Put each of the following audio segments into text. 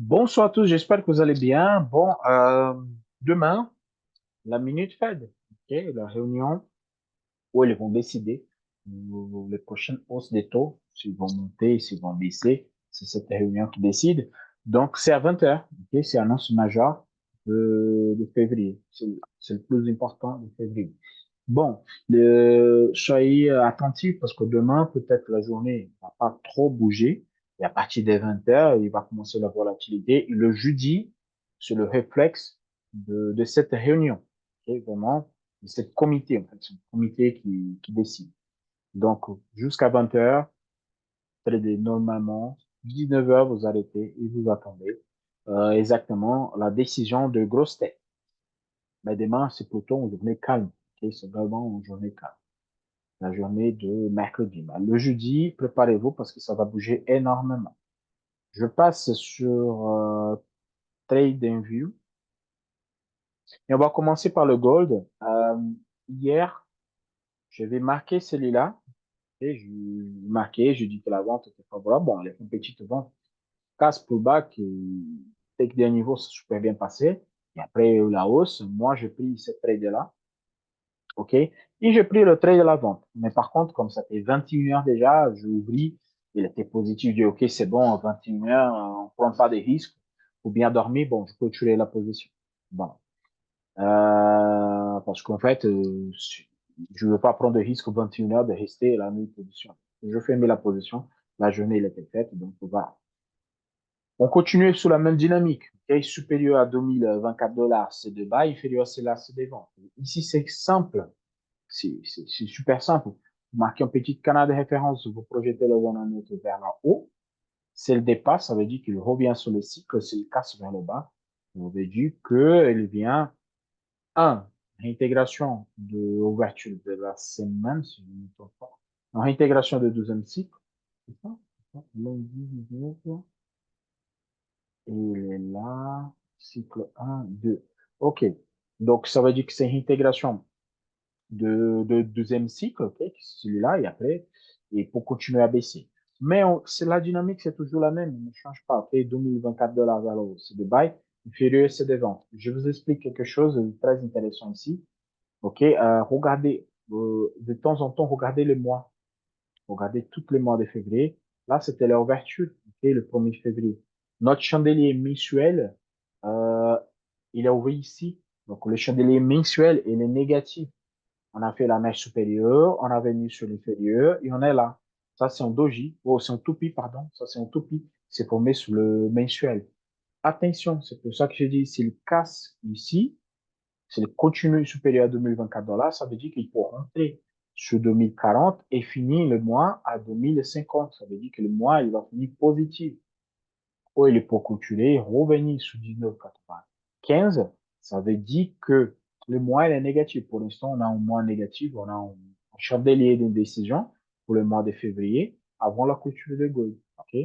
Bonsoir à tous, j'espère que vous allez bien. Bon, demain, la Minute Fed, ok, la réunion où ils vont décider les prochaines hausses des taux, s'ils vont monter, s'ils vont baisser. C'est cette réunion qui décide. Donc, c'est à 20 heures, ok, c'est l'annonce majeure de février. C'est le plus important de février. Bon, soyez attentifs parce que demain, peut-être la journée va pas trop bouger. Et à partir des 20 heures, il va commencer la volatilité. Et le jeudi, c'est le réflexe de cette réunion. Ok, vraiment, de cette comité, en fait. C'est un comité qui décide. Donc, jusqu'à 20 heures, tradez normalement. 19 heures, vous arrêtez et vous attendez exactement la décision de grosse tête. Mais demain, c'est plutôt une journée calme. Ok, c'est vraiment une journée calme, la journée de mercredi. Mais le jeudi, préparez-vous parce que ça va bouger énormément. Je passe sur TradingView et on va commencer par le gold. Hier, je vais marquer celui-là et je marqué, je dis que la vente était favorable. Bon, les petites ventes casse pullback et dès que des niveaux, c'est super bien passé. Et après la hausse, moi, j'ai pris cette trade-là. OK? Et j'ai pris le trade de la vente. Mais par contre, comme ça fait 21 heures déjà, j'ai ouvert, il était positif, je dis, OK, c'est bon, 21 heures, on prend pas de risques. Faut bien dormir, bon, je peux tuer la position. Bon. Parce qu'en fait, je veux pas prendre de risque 21 heures de rester la même position. Je ferme la position, la journée, elle était faite, donc voilà. On continue sous la même dynamique. OK? Supérieur à 2024 dollars, c'est de bas, inférieur à cela, c'est des ventes. Ici, c'est simple. C'est super simple. Vous marquez un petit canal de référence, vous projetez le zone vers le haut. Si elle dépasse, ça veut dire qu'il revient sur le cycle. S'il casse vers le bas, ça veut dire qu'il vient, un, réintégration de l'ouverture de la semaine, si je ne me trompe pas. En réintégration de deuxième cycle. C'est ça? Lundi 19, et il est là, cycle un 2. OK. Donc, ça veut dire que c'est réintégration de deuxième cycle, ok, celui-là, et après, et pour continuer à baisser. Mais c'est la dynamique, c'est toujours la même, on ne change pas. Après 2024 dollars à l'euro, c'est de buy, inférieur, c'est de vente. Je vous explique quelque chose de très intéressant ici. Ok, regardez, de temps en temps, regardez les mois. Regardez tous les mois de février. Là, c'était l'ouverture, ok, le 1er février. Notre chandelier mensuel, euh, il est ouvert ici. Donc, le chandelier mensuel, il est négatif. On a fait la mèche supérieure, on a venu sur l'inférieur et on est là. Ça, c'est un doji. Oh, c'est un toupie, pardon. Ça, c'est un toupie. C'est formé sur le mensuel. Attention, c'est pour ça que je dis, s'il casse ici, s'il continue supérieur à 2024 dollars, ça veut dire qu'il faut rentrer sur 2040 et finir le mois à 2050. Ça veut dire que le mois, il va finir positif. Ou il est pour continuer, revenir sur 19,95. Ça veut dire que le mois il est négatif. Pour l'instant, on a un mois négatif, on a un chandelier d'indécision pour le mois de février avant la clôture de gold. OK?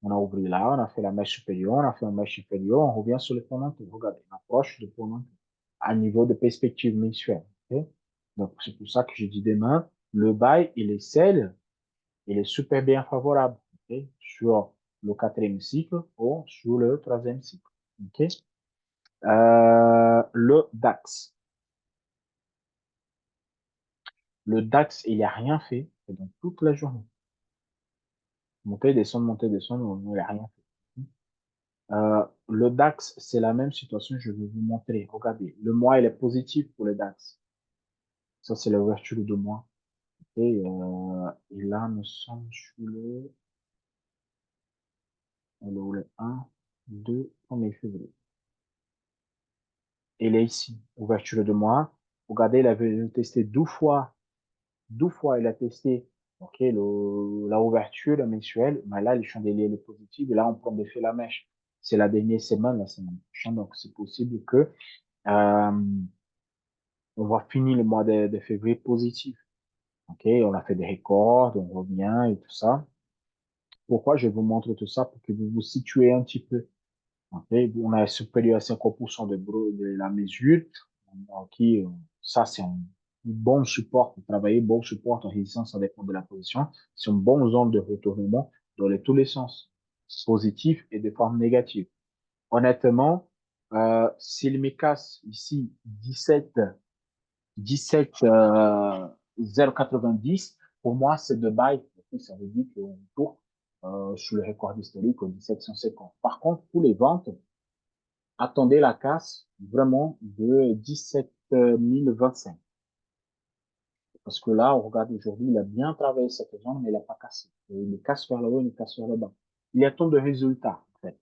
On a ouvert là, on a fait la mèche supérieure, on a fait la mèche inférieure, on revient sur le fondamental. Regardez, on approche de fondamental à niveau de perspective mensuelle. OK? Donc, c'est pour ça que je dis demain, le buy, il est sell, il est super bien favorable, ok, sur le quatrième cycle ou sur le troisième cycle. Ok. Le DAX. Le DAX, il n'a rien fait pendant toute la journée. Monter, descendre, il n'a rien fait. Le DAX, c'est la même situation, je vais vous montrer. Regardez, le mois, il est positif pour le DAX. Ça, c'est l'ouverture de mois. Et là, nous sommes sur le 1, 2, 1er février. Il est ici, ouverture de mois. Regardez, il avait testé 12 fois, il a testé, ok, la ouverture mensuelle, mais là, le chandelier est positif, et là, on prend d'effet la mèche. C'est la dernière semaine, la semaine prochaine, donc c'est possible que, euh, on va finir le mois de février positif. Ok, on a fait des records, on revient et tout ça. Pourquoi je vous montre tout ça? Pour que vous vous situez un petit peu. Ok, on a supérieur à 50% de la mesure. Ok, ça, c'est un bon support pour travailler, bon support en résistance, ça dépend de la position. C'est une bonne zone de retournement dans tous les sens. positive et de forme négative. Honnêtement, s'il me casse ici 17 0,90, pour moi, c'est de buy. Ça veut dire qu'on tourne sur le record historique au 17,150. Par contre, pour les ventes, attendez la casse vraiment de 17 025. Parce que là, on regarde aujourd'hui, il a bien travaillé cette zone, mais il n'a pas cassé. Et il casse vers le haut, il casse vers le bas. Il attend des résultats, en fait.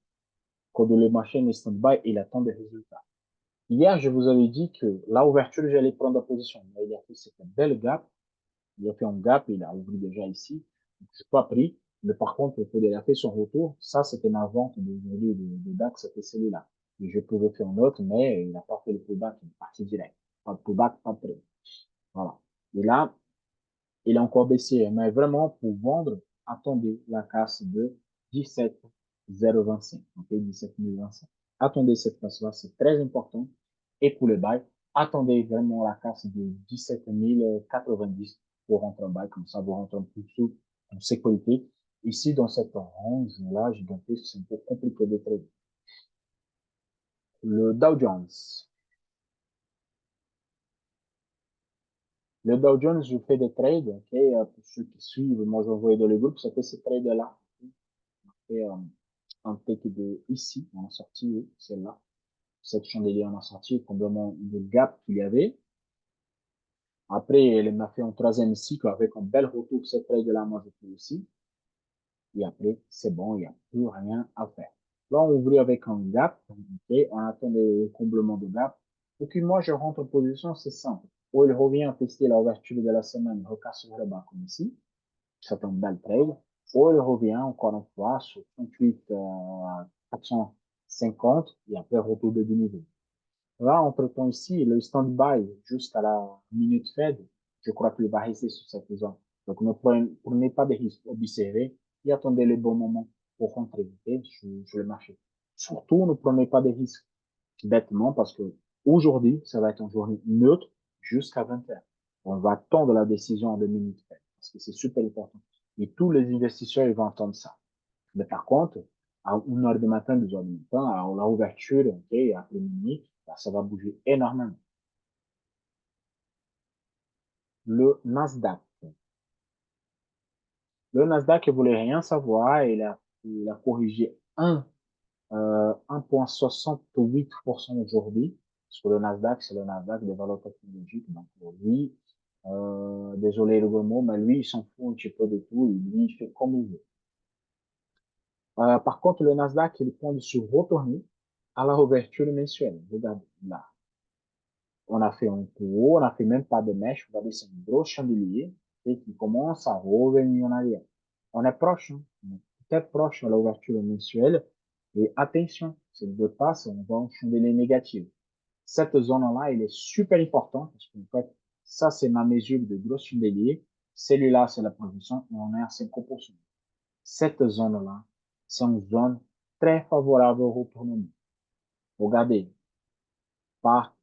Quand le marché est stand-by, il attend des résultats. Hier, je vous avais dit que la ouverture, j'allais prendre la position. Mais il a fait cette belle gap. Il a fait un gap, il a ouvert déjà ici. Je n'ai pas pris. Mais par contre, il a fait son retour. Ça, c'était ma vente d'aujourd'hui de DAX, c'était celui-là. Et je pouvais faire un autre, mais il n'a pas fait le pullback, il est parti direct. Pas de pullback, pas de trade. Voilà. Et là, il a encore baissé. Mais vraiment, pour vendre, attendez la casse de 17,025. OK, 17,025. Attendez cette casse-là, c'est très important. Et pour le buy, attendez vraiment la casse de 17 090 pour rentrer en buy. Comme ça, vous rentrez un peu sous en sécurité. Ici, dans cette range-là, gigantesque, c'est un peu compliqué de trader. Le Dow Jones. Le Dow Jones, je fais des trades, OK, pour ceux qui suivent, moi, j'envoie dans le groupe, ça fait ces trades-là. Et, un take de ici, on a sorti, oui, celle-là. Cette chandelier, on a sorti complètement le gap qu'il y avait. Après, elle m'a fait un troisième cycle avec un bel retour, cette trade-là, moi, je fais aussi. Et après, c'est bon, il n'y a plus rien à faire. Là, on ouvre avec un gap, et on attend le comblement de gap. Pour que moi, je rentre en position, c'est simple. Ou il revient à tester la ouverture de la semaine, recasse sur le bas comme ici. C'est un bel trade. Ou il revient encore une fois sur 38, 450 et après retour de niveau. Là, entre-temps ici, le stand-by jusqu'à la minute Fed, je crois qu'il va rester sur cette zone. Donc, ne prenez pas de risques, observez et attendez le bon moment pour rentrer sur le marché. Surtout, ne prenez pas de risques bêtement parce que aujourd'hui, ça va être une journée neutre jusqu'à 20h. On va attendre la décision de minute Fed parce que c'est super important. Et tous les investisseurs, ils vont entendre ça. Mais par contre, à 1h du matin, 2h du matin, à la ouverture, ok, après minuit, là, ça va bouger énormément. Le Nasdaq. Le Nasdaq, il voulait rien savoir, il a corrigé 1,68% aujourd'hui. Parce que le Nasdaq, c'est le Nasdaq des valeurs technologiques. Donc, lui, désolé le mot, mais lui, il s'en fout un petit peu de tout. Lui, il fait comme il veut. Par contre, le Nasdaq, il compte sur retourner à la ouverture mensuelle. Regardez, là. On a fait un tour, on a fait même pas de mèche. Regardez, c'est un gros chandelier et qui commence à revenir en arrière. On est proche, hein. On est peut-être proche à l'ouverture mensuelle. Et attention, c'est de passe, on va en chandelier négatif. Cette zone-là, elle est super importante parce qu'en fait, ça, c'est ma mesure de gros chandelier. Celui-là, c'est la position et on est à 5%. Cette zone-là, c'est une zone très favorable au retournement. Regardez, part,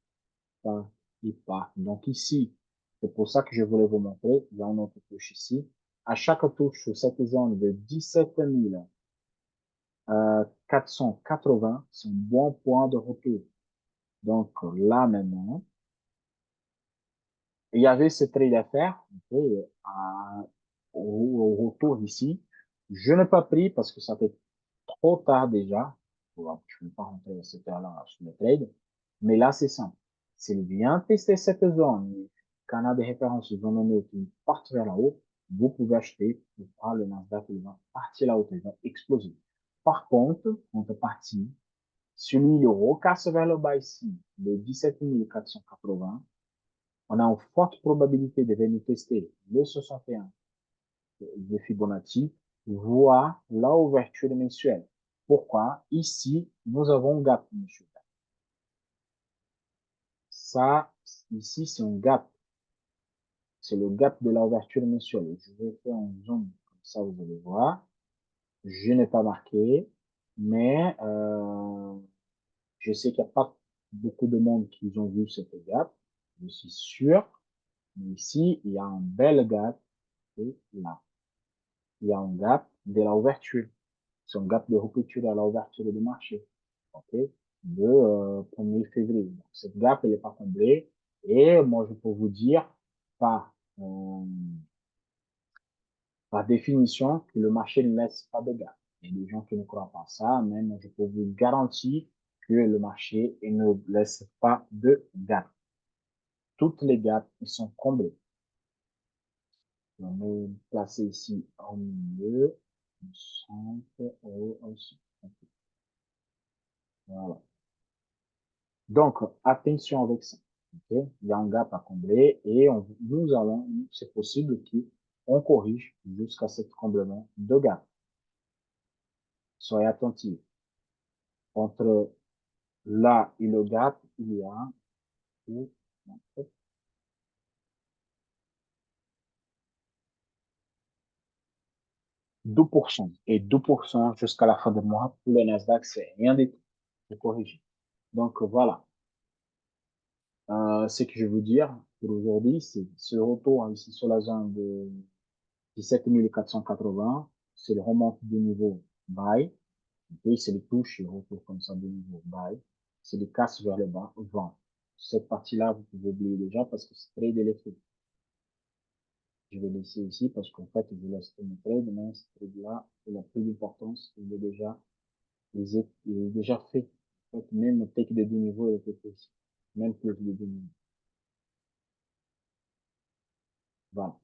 part et part. Donc ici, c'est pour ça que je voulais vous montrer. Il y a une autre touche ici. À chaque touche sur cette zone de 17 480, c'est un bon point de retour. Donc là maintenant, il y avait ce trade à faire okay, au retour ici. Je n'ai pas pris parce que ça fait trop tard déjà. Je ne vais pas rentrer à cette heure-là sur le trade. Mais là, c'est simple. S'il vient tester cette zone, qu'on a des références zone neutre qui partent vers la haut, vous pouvez acheter, vous prendre le Nasdaq, il va partir là haut, il va exploser. Par contre, contrepartie, celui le recasse vers le bas ici, le 17 480, on a une forte probabilité de venir tester le 61 de Fibonacci, voire la ouverture mensuelle. Pourquoi? Ici, nous avons un gap, monsieur. Ça, ici, c'est un gap. C'est le gap de l'ouverture mensuelle. Je vais faire un zoom, comme ça vous allez voir. Je n'ai pas marqué, mais je sais qu'il n'y a pas beaucoup de monde qui ont vu cette gap. Je suis sûr. Mais ici, il y a un bel gap. Et là, il y a un gap de l'ouverture. son gap de rupture à l'ouverture du marché, ok, de 1er février. Donc, cette gap, elle n'est pas comblée. Et moi, je peux vous dire, par, par définition, que le marché ne laisse pas de gap. Il y a des gens qui ne croient pas ça, mais moi, je peux vous garantir que le marché ne laisse pas de gap. Toutes les gaps, ils sont comblées. On va placer ici en milieu, au centre et au centre. Voilà. Donc, attention avec ça. Okay? Il y a un gap à combler et nous allons, c'est possible qu'on corrige jusqu'à ce comblement de gap. Soyez attentifs. Entre là et le gap, il y a 2%. Et 2% jusqu'à la fin du mois pour le Nasdaq, c'est rien du tout. Je corrige. Donc, voilà. Ce que je veux dire pour aujourd'hui, c'est ce retour ici sur la zone de 17 480, c'est le remonte du niveau buy, et c'est le touche et retour comme ça du niveau buy, c'est le casse vers le bas, vent. Cette partie-là, vous pouvez oublier déjà parce que c'est très délaissé. Je vais laisser ici parce qu'en fait, je laisse mon trade, mais ce trade-là, il a plus d'importance, il est déjà fait. En fait, même le take de 2 niveaux, il était fait ici. Même plus de 2 niveaux. Voilà.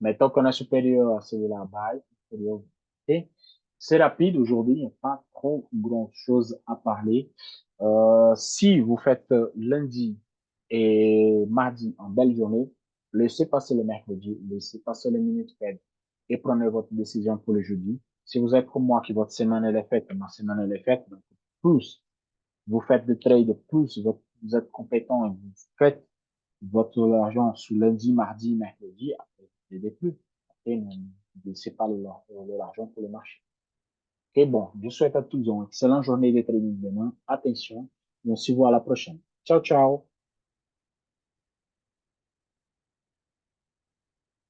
Mais tant qu'on est supérieur à celui-là, bye, supérieur. Et c'est rapide aujourd'hui, il n'y a pas trop grand chose à parler. Si vous faites lundi et mardi en belle journée, laissez passer le mercredi, laissez passer les minutes faibles et prenez votre décision pour le jeudi. Si vous êtes comme moi, que votre semaine elle est faite, ma semaine elle est faite, donc plus vous faites de trade, plus vous êtes compétent et vous faites votre argent sous lundi, mardi, mercredi, après, vous n'aidez plus. Après, ne laissez pas l'argent pour le marché. Et bon, je souhaite à tous une excellente journée de trading demain. Attention, et on se voit à la prochaine. Ciao, ciao.